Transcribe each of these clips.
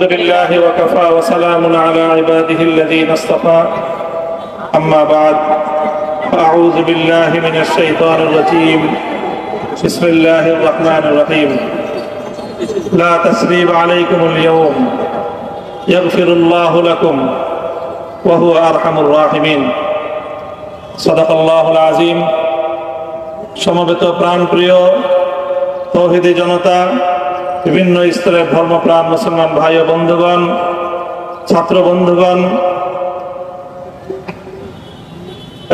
الحمد لله وكفى وسلام على عباده الذين اصطفى أما بعد فأعوذ بالله من الشيطان الرجيم بسم الله الرحمن الرحيم لا تثريب عليكم اليوم يغفر الله لكم وهو أرحم الراحمين صدق الله العظيم সমবেত প্রাণপ্রিয় তৌহিদি জনতা, বিভিন্ন স্তরের ধর্মপ্রাণ মুসলমান ভাই ও বন্ধুগণ, ছাত্র বন্ধুগণ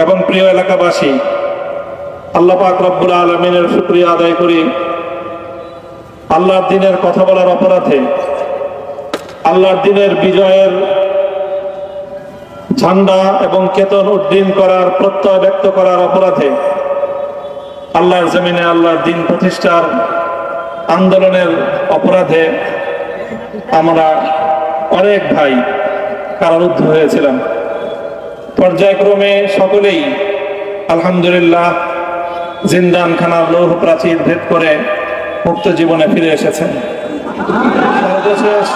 এবং প্রিয় এলাকাবাসী, আল্লাহ পাক রব্বুল আলামিনের শুকরিয়া আদায় করি। আল্লাহর দ্বীনের কথা বলার অপরাধে, আল্লাহর দ্বীনের বিজয়ের ঝান্ডা এবং কেতন উড্ডীন করার প্রত্যয় ব্যক্ত করার অপরাধে, আল্লাহর জমিনে আল্লাহর দ্বীন প্রতিষ্ঠার আন্দোলনের অপরাধে আমরা অনেক ভাই কারারুদ্ধ হয়েছিলাম। পর্যায়ক্রমে সকলেই আলহামদুলিল্লাহ জিন্দানখানার লৌহ প্রাচীর ভেদ করে মুক্ত জীবনে ফিরে এসেছেন। সর্বশেষ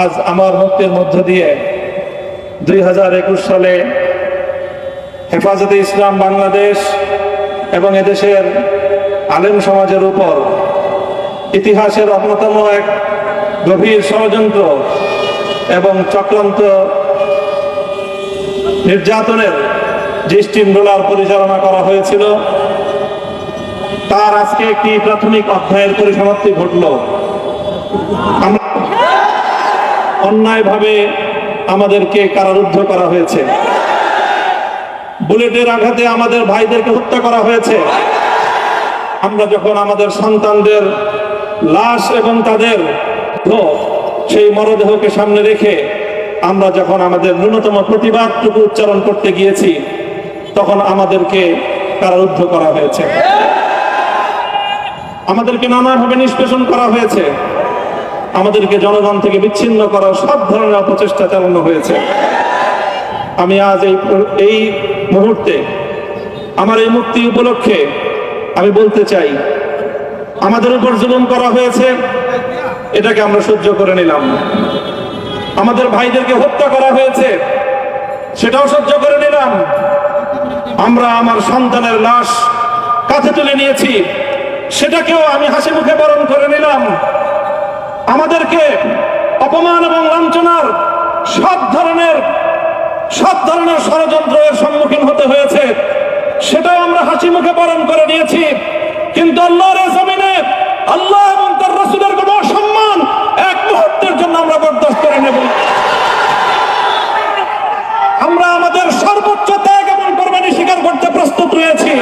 আজ আমার মুক্তির মধ্য দিয়ে 2021 সালে হেফাজতে ইসলাম বাংলাদেশ এবং এদেশের আলেম সমাজের উপর ইতিহাসের অন্যতম এক গভীর ষড়যন্ত্র এবং চক্রান্ত নির্যাতনের যে স্টিম রোলার পরিচালনা করা হয়েছিল, তার আজকে একটি প্রাথমিক অধ্যায়ের পরিসমাপ্তি ঘটল। অন্যায়ভাবে আমাদেরকে কারারুদ্ধ করা হয়েছে, বুলেটের আঘাতে আমাদের ভাইদেরকে হত্যা করা হয়েছে। আমরা যখন আমাদের সন্তানদের লাশ এবং তাদের সেই মরদেহকে সামনে রেখে আমরা যখন আমাদের ন্যূনতম প্রতিবাদটুকু উচ্চারণ করতে গিয়েছি, তখন আমাদেরকে কারারুদ্ধ করা হয়েছে, আমাদেরকে নানাভাবে নিষ্পেষণ করা হয়েছে, আমাদেরকে জনগণ থেকে বিচ্ছিন্ন করার সব ধরনের অপচেষ্টা চালানো হয়েছে। আমি আজ এই মুহূর্তে আমার এই মুক্তি উপলক্ষে আমি বলতে চাই, আমাদের উপর জুলুম করা হয়েছে, এটাকে আমরা সহ্য করে নিলাম। আমাদের ভাইদেরকে হত্যা করা হয়েছে, সেটাও সহ্য করে নিলাম। আমরা আমার সন্তানের লাশ কাঁধে তুলে নিয়েছি, সেটাকেও আমি হাসি মুখে বরণ করে নিলাম। আমাদেরকে অপমান এবং লাঞ্ছনার সব ধরনের ষড়যন্ত্রের সম্মুখীন হতে হয়েছে, সেটাও আমরা হাসি মুখে বরণ করে নিয়েছি। কিন্তু আল্লাহর জমিনে আল্লাহ এবং তার রাসূলের কোন সম্মান এক মুহূর্তের জন্য আমরা বরদাস্ত করে নেব। আমরা আমাদের সর্বোচ্চ ত্যাগ এবং কোরবানি স্বীকার করতে প্রস্তুত রয়েছি,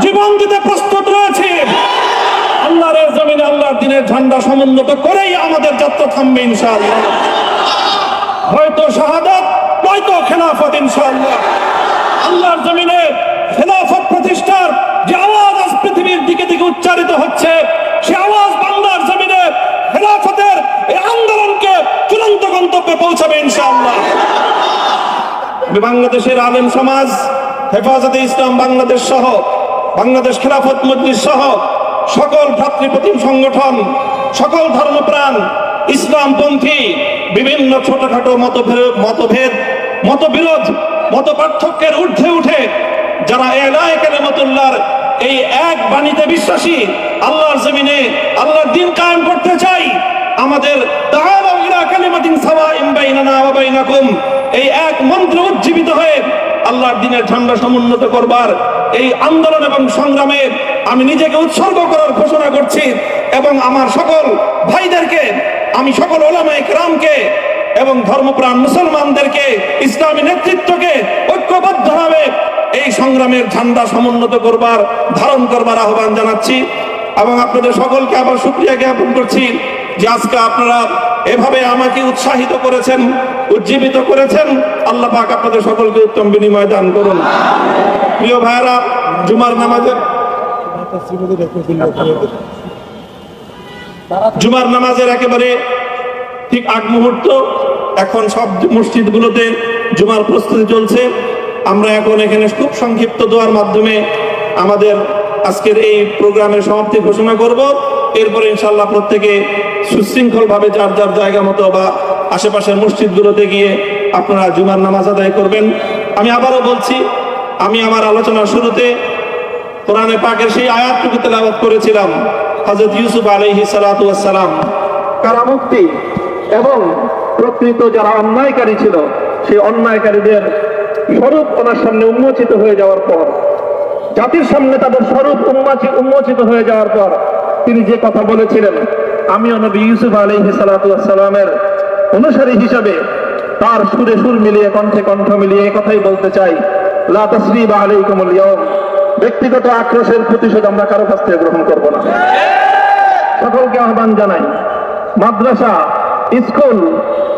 জীবন দিতে প্রস্তুত রয়েছি। আল্লাহর জমিনে আল্লাহর দ্বীনের ঝান্ডা সমুন্নত করেই আমাদের যাত্রা থামবে ইনশাআল্লাহ। হয়তো শাহাদাত, নয়তো খেলাফত ইনশাআল্লাহ। আল্লাহর জমিনে খেলাফত প্রতিষ্ঠার যে আওয়াজ আজ পৃথিবীর দিকে দিকে উচ্চারিত হচ্ছে, সে আওয়াজ বাংলার জমিনে খেলাফতের এই আন্দোলনকে চূড়ান্ত গন্তব্যে পৌঁছাবে ইনশাআল্লাহ। বাংলাদেশের আলেম সমাজ, হেফাজতে ইসলাম বাংলাদেশ সহ বাংলাদেশ খেলাফত মজলিস সহ সকল ভ্রাতৃপ্রতিম সংগঠন, সকল ধর্মপ্রাণ, ইসলামপন্থী বিভিন্ন ছোটখাটো মতভেদ, মতবিরোধ, মত পার্থক্যের ঊর্ধ্বে উঠে যারা এলায়ে কালিমাতুল্লাহর এই এক বাণীতে বিশ্বাসী, আল্লাহর জমিনে আল্লাহর দ্বীন কায়েম করতে চাই, আমাদের তাআলাউ ইলা কালিমাতিন সাওয়াইন বাইনানা ওয়া বাইনাকুম, এই এক মন্ত্রে উজ্জীবিত হয়ে আল্লাহর দ্বীনের ঝান্ডা সমুন্নত করবার এই আন্দোলন এবং সংগ্রামে আমি নিজেকে উৎসর্গ করার ঘোষণা করছি। এবং আমার সকল ভাইদেরকে, আমি সকল উলামায়ে কেরামকে এবং ধর্মপ্রাণ মুসলমানদেরকে, ইসলামী নেতৃত্বকে ঐক্যবদ্ধভাবে এই সংগ্রামের ঝান্ডা সমুন্নত করবার, ধারণ করবার আহ্বান জানাচ্ছি। এবং আপনাদের সকলকে আবার শুকরিয়া জ্ঞাপন করছি যে আজকে আপনারা এভাবে আমাকে উৎসাহিত করেছেন, উজ্জীবিত করেছেন। আল্লাহ পাক আপনাদের সকলকে উত্তম বিনিময় দান করুন। প্রিয় ভাইরা, জুমার নামাজের একেবারে ঠিক আগ মুহূর্ত, এখন সব মসজিদগুলোতে জুমার প্রস্তুতি চলছে। আমরা এখন এখানে খুব সংক্ষিপ্ত দোয়ার মাধ্যমে আমাদের আজকের এই প্রোগ্রামের সমাপ্তি ঘোষণা করব। এরপরে ইনশাআল্লাহ প্রত্যেকে সুশৃঙ্খল ভাবে যার যার জায়গা মতো বা আশেপাশের মসজিদগুলোতে গিয়ে আপনারা জুমার নামাজ আদায় করবেন। আমি আবারও বলছি, আমি আমার আলোচনার শুরুতে কোরআনে পাকের সেই আয়াতটুকু তেলাওয়াত করেছিলাম, হযরত ইউসুফ আলাইহিস সালাতু ওয়াস সালাম কারামুক্তি এবং প্রকৃত যারা অন্যায়কারী ছিল সেই অন্যায়কারীদের স্বরূপ ওনার সামনে উন্মোচিত হয়ে যাওয়ার পর, জাতির সামনে তাদের স্বরূপ উন্মোচিত হয়ে যাওয়ার পর তিনি যে কথা বলেছিলেন, আমিও নবী ইউসুফ আলাইহিস সালাতু ওয়াস সালামের অনুসারী হিসাবে তার সুরে সুর মিলিয়ে কণ্ঠে কণ্ঠ মিলিয়ে এই কথাই বলতে চাই, লা তাসরিবা আলাইকুমুল ইয়াউম, ব্যক্তিগত আক্রোশের প্রতিশোধ আমরা কারো কাছ থেকে গ্রহণ করব না। সকলকে আহ্বান জানাই, মাদ্রাসা, স্কুল,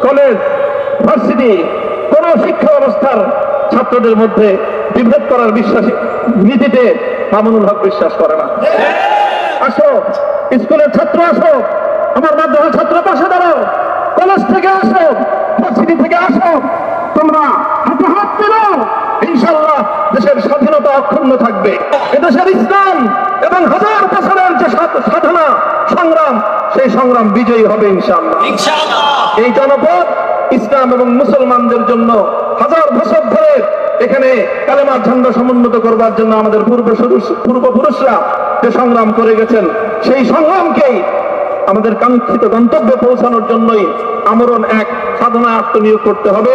কলেজ, ভার্সিটি কোন শিক্ষা ব্যবস্থার ছাত্রদের মধ্যে বিভেদ করার নীতিতে মামুনুল হক বিশ্বাস করে না। আসো, স্কুলের ছাত্র আসো, আমার মাদ্রাসার ছাত্র পাশে দাঁড়াও, কলেজ থেকে আসো, ভার্সিটি থেকে আসো, তোমরা হাতে হাত মিলাও, ইনশাআল্লাহ দেশের স্বাধীনতা অক্ষুণ্ণ থাকবে। এদেশের ইসলাম এবং হাজার বছরের যে সাধনা সংগ্রাম, সেই সংগ্রাম বিজয়ী হবে ইনশাআল্লাহ। এই জনপদ ইসলাম এবং মুসলমানদের জন্য হাজার বছর ধরে এখানে কালেমার ঝান্ডা সমুন্নত করবার জন্য আমাদের পূর্বপুরুষরা যে সংগ্রাম করে গেছেন, সেই সংগ্রামকেই আমাদের কাঙ্ক্ষিত গন্তব্যে পৌঁছানোর জন্যই আমরণ এক সাধনায় আত্মনিয়োগ করতে হবে।